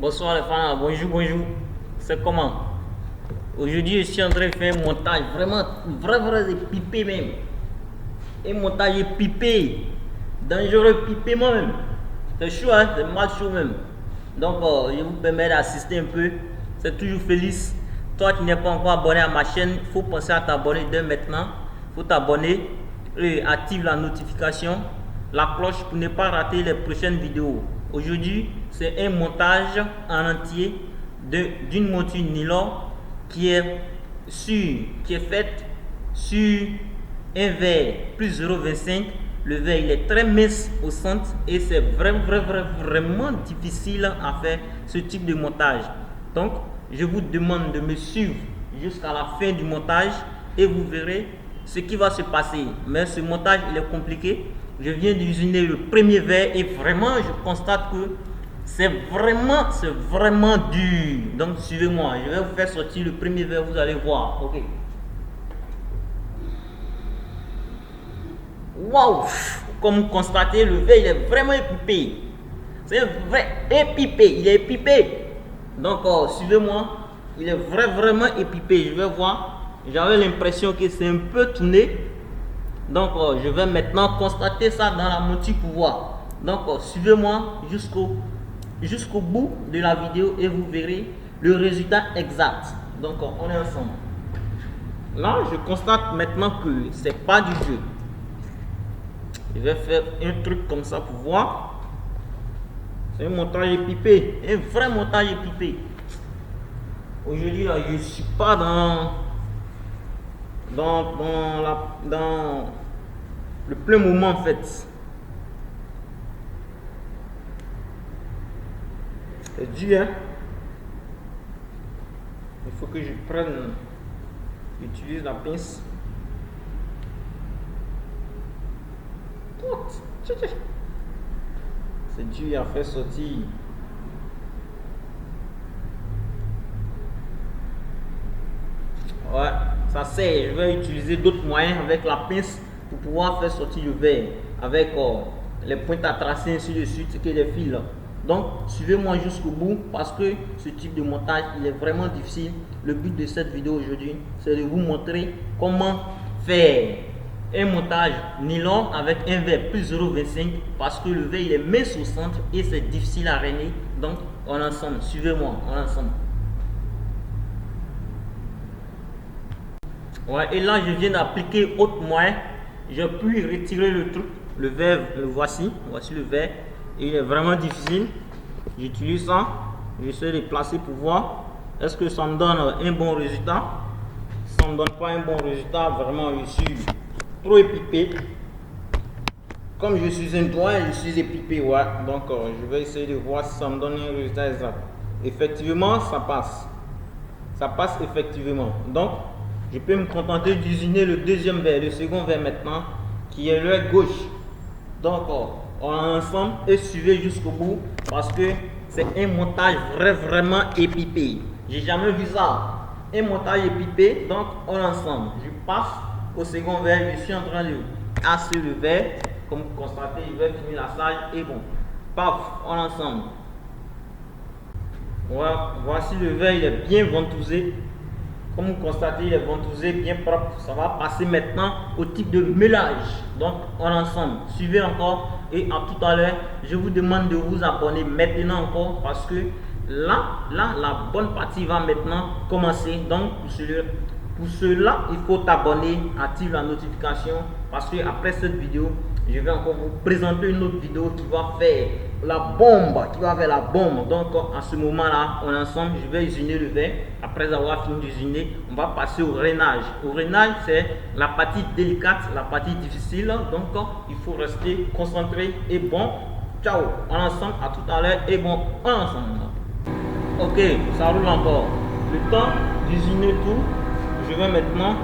Bonsoir les fans, bonjour. C'est comment? Aujourd'hui, je suis en train de faire un montage vraiment, vrai pipé même. Un montage pipé, dangereux pipé moi-même. C'est chaud, hein? C'est mal chaud même. Donc, je vous permets d'assister un peu. C'est toujours Félix. Toi qui n'es pas encore abonné à ma chaîne, il faut penser à t'abonner dès maintenant. Il faut t'abonner et active la notification, la cloche pour ne pas rater les prochaines vidéos. Aujourd'hui, c'est un montage en entier d'une monture nylon qui est faite sur un verre plus 0,25. Le verre il est très mince au centre et c'est vraiment difficile à faire ce type de montage. Donc, je vous demande de me suivre jusqu'à la fin du montage et vous verrez ce qui va se passer. Mais ce montage il est compliqué. Je viens d'usiner le premier verre et vraiment je constate que c'est vraiment dur. Donc suivez-moi, je vais vous faire sortir le premier verre, vous allez voir. Ok. Waouh! Comme vous constatez, le verre il est vraiment épipé. C'est un vrai épipé, il est épipé. Donc suivez-moi, il est vraiment épipé. Je vais voir. J'avais l'impression que c'est un peu tourné. Donc je vais maintenant constater ça dans la monture pour voir. Donc suivez-moi jusqu'au bout de la vidéo et vous verrez le résultat exact. Donc on est ensemble. Là je constate maintenant que c'est pas du jeu. Je vais faire un truc comme ça pour voir. C'est un montage épipé, un vrai montage épipé. Aujourd'hui là je suis pas dans le plein moment en fait. C'est dur, hein? Il faut que j'utilise la pince. C'est dur à faire sortir. Ouais, ça sert. Je vais utiliser d'autres moyens avec la pince pour pouvoir faire sortir le verre avec les pointes à tracer ainsi de suite que les fils. Donc suivez-moi jusqu'au bout parce que ce type de montage il est vraiment difficile. Le but de cette vidéo aujourd'hui c'est de vous montrer comment faire un montage nylon avec un verre plus 0,25 parce que le verre il est mince au centre et c'est difficile à régner. Donc on est ensemble, suivez-moi, on est ensemble. Ouais, et là je viens d'appliquer autre moyen. Je puis retirer le truc, le verre, voici le verre. Il est vraiment difficile. J'utilise ça. J'essaie de placer pour voir. Est-ce que ça me donne un bon résultat? Si ça ne me donne pas un bon résultat, vraiment je suis trop épipé. Comme je suis un doigt, je suis épipé. Ouais. Donc je vais essayer de voir si ça me donne un résultat exact. Effectivement, ça passe. Ça passe effectivement. Donc, je peux me contenter d'usiner le deuxième verre, le second verre maintenant, qui est l'œil gauche. Donc, on est ensemble et suivez jusqu'au bout parce que c'est un montage vraiment épipé. J'ai jamais vu ça. Un montage épipé, donc on est ensemble. Je passe au second verre, je suis en train de asser le verre. Comme vous constatez, je vais finir la salle et bon, paf, on est ensemble. Voilà, voici le verre, il est bien ventousé. Comme vous constatez, il est ventousé, bien propre. Ça va passer maintenant au type de mélange. Donc, on est ensemble. Suivez encore et à tout à l'heure. Je vous demande de vous abonner maintenant encore parce que là, la bonne partie va maintenant commencer. Donc, pour cela, il faut t'abonner, active la notification parce que après cette vidéo, je vais encore vous présenter une autre vidéo qui va faire la bombe, donc à ce moment là on est ensemble. Je vais usiner le verre. Après avoir fini d'usiner, on va passer au rainage. Au rainage, c'est la partie délicate, la partie difficile, donc il faut rester concentré et bon. Ciao, on est ensemble, à tout à l'heure et bon, on est ensemble. Ok, ça roule encore. Le temps d'usiner tout, je vais maintenant,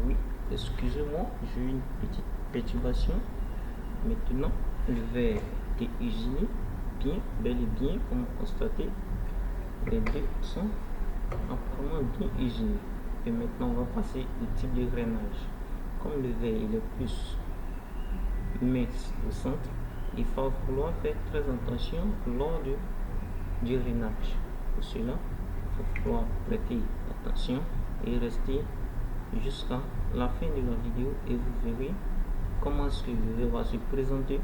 oui, excusez-moi, j'ai eu une petite perturbation. Maintenant, le verre est usiné bien, bel et bien, comme vous constatez. Les deux sont apparemment bien usinés. Et maintenant, on va passer au type de grainage. Comme le verre il est plus mince au centre, il faut vouloir faire très attention lors de du rénage. Pour cela, il faut pouvoir prêter attention et rester jusqu'à la fin de la vidéo et vous verrez comment est-ce que le verre va se présenter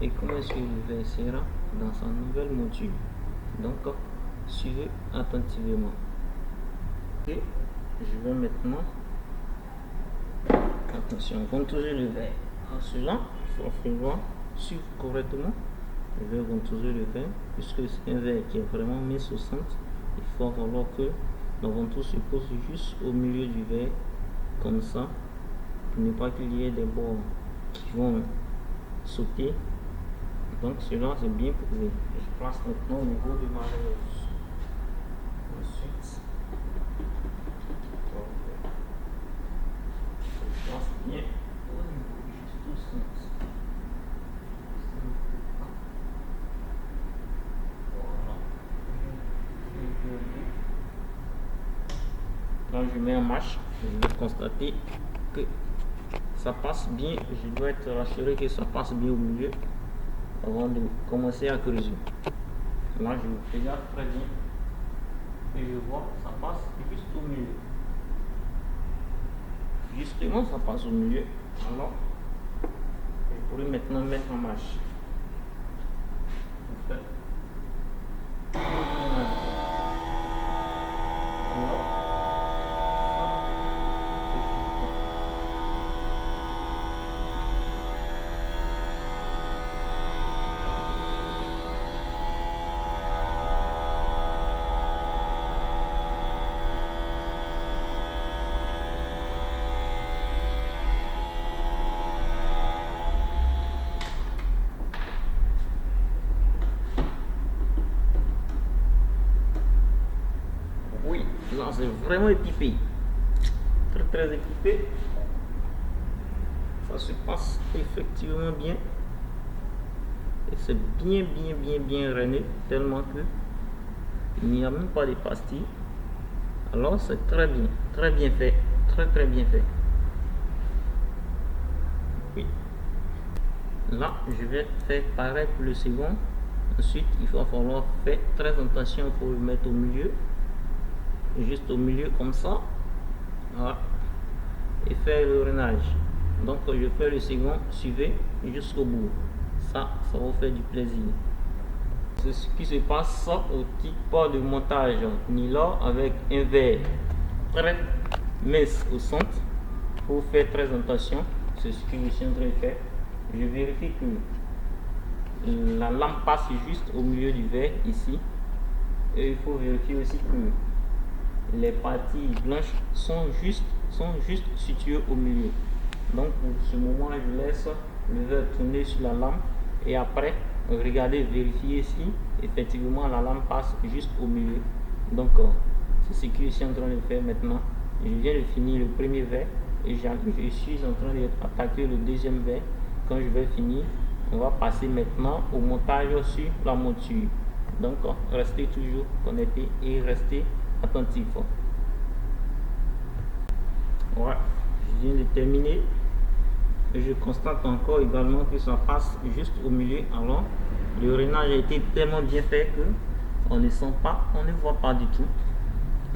et comment est-ce que le verre sera dans sa nouvelle monture. Donc, suivez attentivement. Et je vais maintenant, attention, contourer le verre. À cela, il faut falloir suivre correctement. Je vais contourer le verre puisque c'est un verre qui est vraiment 1060. Il faut falloir que la ventouse se pose juste au milieu du verre comme ça pour ne pas qu'il y ait des bords qui vont sauter. Donc cela c'est bien posé. Je place maintenant au niveau de ma rose. Ensuite, je place bien au niveau juste au centre. Voilà. Là je mets en marche, je vais constater que ça passe bien. Je dois être rassuré que ça passe bien au milieu avant de commencer à creuser. Là je regarde très bien et je vois que ça passe juste au milieu. Justement ça passe au milieu. Alors je pourrais maintenant mettre en marche. Oui, là c'est vraiment équipé, très équipé. Ça se passe effectivement bien et c'est bien rainé tellement que il n'y a même pas de pastilles. Alors c'est très bien fait, très bien fait. Oui. Là je vais faire pareil pour le second. Ensuite il va falloir faire très attention pour le mettre au milieu, juste au milieu comme ça. Voilà. Et faire le rainage. Donc je fais le second, suivez jusqu'au bout. Ça va vous faire du plaisir. C'est ce qui se passe au type de montage nylon avec un verre très mince au centre. Il faut faire très attention. C'est ce que je suis en train de faire. Je vérifie que la lampe passe juste au milieu du verre ici. Et il faut vérifier aussi que les parties blanches sont juste situées au milieu. Donc pour ce moment je laisse le verre tourner sur la lampe et après regardez, vérifier si effectivement la lampe passe juste au milieu. Donc c'est ce que je suis en train de faire maintenant. Je viens de finir le premier verre et je suis en train d'attaquer le deuxième verre. Quand je vais finir, on va passer maintenant au montage sur la monture. Donc restez toujours connectés et restez attentifs. Ouais, je viens de terminer et je constate encore également que ça passe juste au milieu. Alors le rainage a été tellement bien fait que on ne sent pas, on ne voit pas du tout.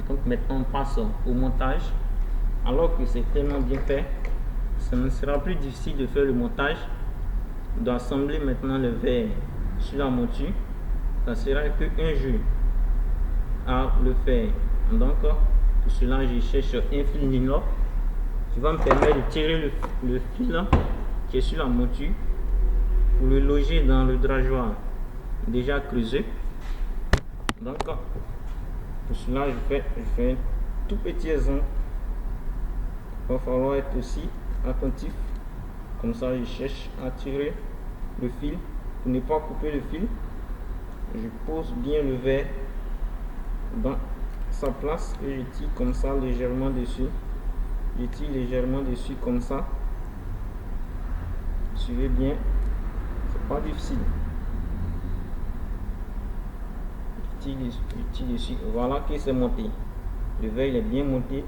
Donc maintenant on passe au montage. Alors que c'est tellement bien fait, ça ne sera plus difficile de faire le montage, d'assembler maintenant le verre sur la monture. Ça sera qu'un jeu à le faire. Donc pour cela je cherche un fil nylon qui va me permettre de tirer le fil qui est sur la monture pour le loger dans le drageoir déjà creusé. Donc pour cela je fais un tout petit exemple. Il va falloir être aussi attentif. Comme ça je cherche à tirer le fil pour ne pas couper le fil. Je pose bien le verre dans sa place et je tire comme ça légèrement dessus. Je tire légèrement dessus comme ça. Suivez bien, c'est pas difficile. Je tire dessus. Voilà que c'est monté. Le verre il est bien monté.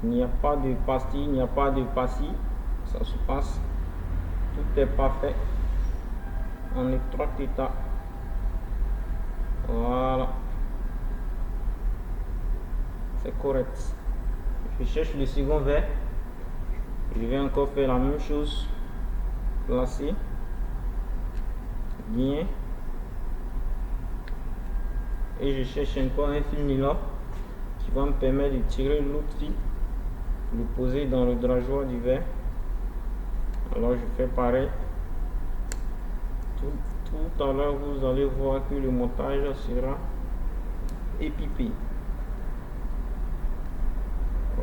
Il n'y a pas de pastille, il n'y a pas de passie. Ça se passe. Tout est parfait en étroit état. Voilà. c'est correct. Je cherche le second verre. Je vais encore faire la même chose. Placer. Bien. Et je cherche encore un fil nylon qui va me permettre de tirer l'autre fil, le poser dans le drageoir du verre. Alors je fais pareil. Tout à l'heure, vous allez voir que le montage sera épipé.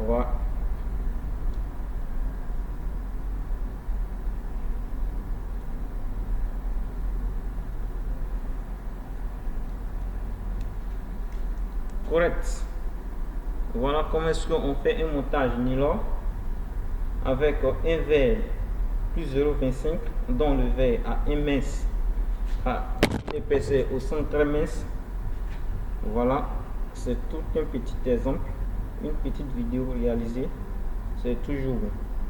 Voilà. Correct. Voilà comment est-ce qu'on fait un montage nylon avec un verre plus 0,25 dont le verre a un mince, a une épaisseur au centre très mince. Voilà, c'est tout un petit exemple, une petite vidéo réalisée. C'est toujours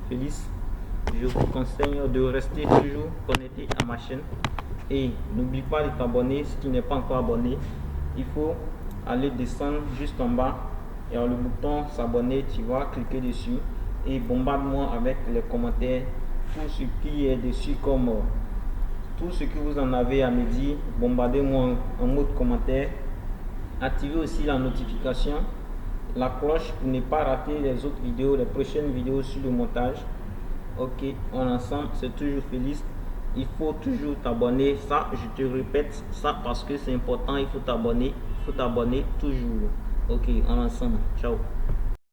Félix. Je vous conseille de rester toujours connecté à ma chaîne et n'oublie pas de t'abonner si tu n'es pas encore abonné. Il faut aller descendre juste en bas et le bouton s'abonner, tu vas cliquer dessus et bombarde-moi avec les commentaires, tout ce qui est dessus, comme tout ce que vous en avez à me dire. Bombardez-moi en mode commentaire. Activez aussi la notification, la cloche pour ne pas rater les autres vidéos, les prochaines vidéos sur le montage. Ok, on ensemble, c'est toujours Félix. Il faut toujours t'abonner, ça je te répète ça parce que c'est important. Il faut t'abonner toujours. Ok, on ensemble, ciao.